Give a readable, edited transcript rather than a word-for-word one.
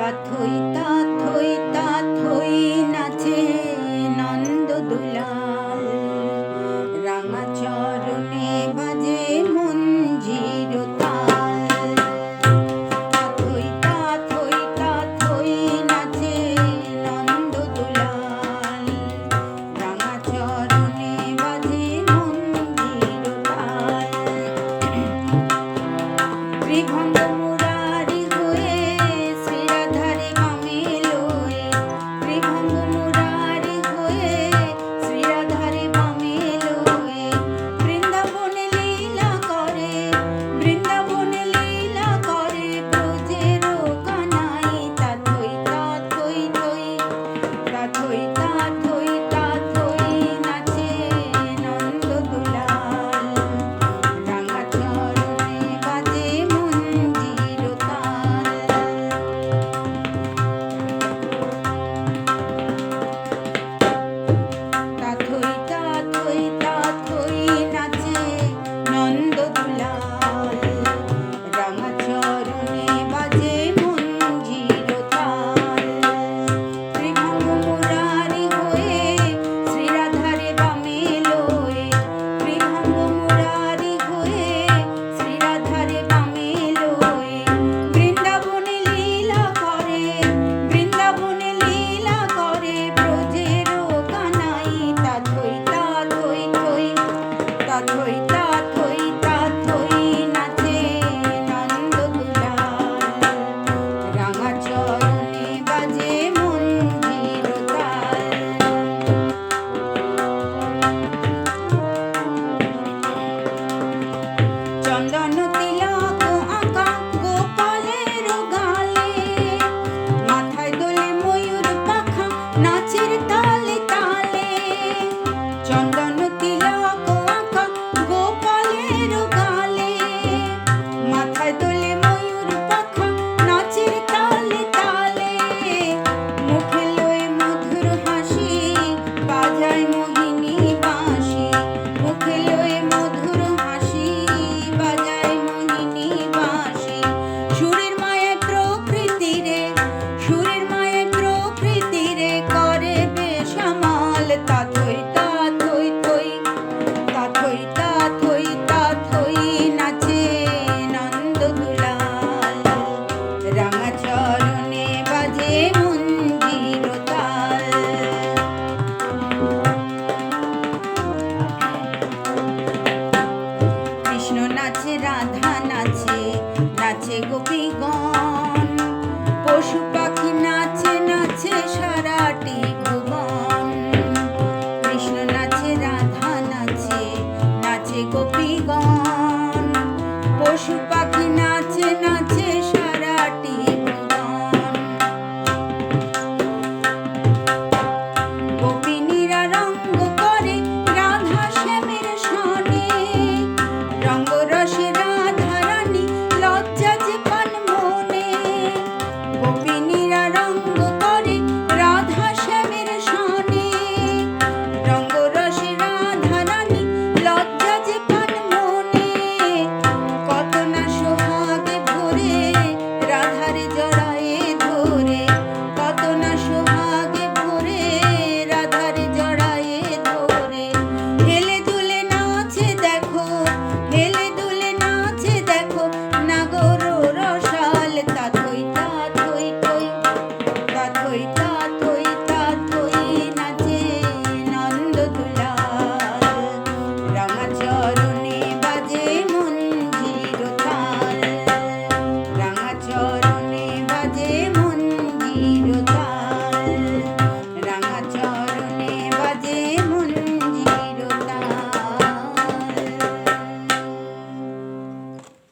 তাথই তাথই তাথই নাচে নন্দদুলাল, রাঙা চরণে বাজে মঞ্জির তাল। তাথই তাথই তাথই নাচে নন্দদুলাল, রাঙা চরণে বাজে মঞ্জির তাল। ত্রিভঙ্গ মুরারি হয়ে শ্রীরাধারে বামে লয়ে, ত্রিভঙ্গ মুরারি হয়ে শ্রীরাধারে বামে লয়ে, বৃন্দাবনে লীলা করে, বৃন্দাবনে লীলা করে ব্রজের কানাই। তাথই তাথই থই, তাথই তাথই তাথই নাচে নন্দদুলাল, রাঙা চরণে বাজে মঞ্জির তাল। তাথই তাথই তাথই নাচে নন্দদুলাল, রাঙা চরণে বাজে মঞ্জির তাল। ত্রিভঙ্গ মুরারি হয়ে শ্রীরাধারে বামে লয়ে, ত্রিভঙ্গ মুরারি হয়ে শ্রীরাধারে বামে লয়ে, বৃন্দাবনে লীলা করে, বৃন্দাবনে লীলা করে ব্রজের কানাই। তাথই তাথই থই, তাথই তাথই তাথই নাচে নন্দদুলাল, রাঙা চরণে বাজে মঞ্জির তাল। চন্দন তিলক আঁকা গোপালের গালে, মাথায় দোলে ময়ূর পাখা নাচের তালে তালে। চন্দন তিলক আঁকা গোপালের গালে, মাথায় দোলে ময়ূর পাখা নাচের তালে তালে। মুখে লয়ে মধুর হাসি বাজায় মোহিনী বাঁশি, মুখে লয়ে মধুর হাসি বাজায় মোহিনী বাঁশি। সুরের মায়ায় প্রকৃতিরে, সুরের মায়ায় প্রকৃতিরে করে বেসামাল। তাথই তাথই থই, তাথই তাথই তাথই নাচে নন্দদুলাল, রাঙা চরণে বাজে মঞ্জির তাল। কৃষ্ণ নাচে রাধা নাচে, নাচে গোপীগণ, পশু পাখি নাচে নাচে সারাটি ভুবন। কৃষ্ণ নাচে রাধা নাচে, নাচে গোপীগণ, পশু পাখি নাচে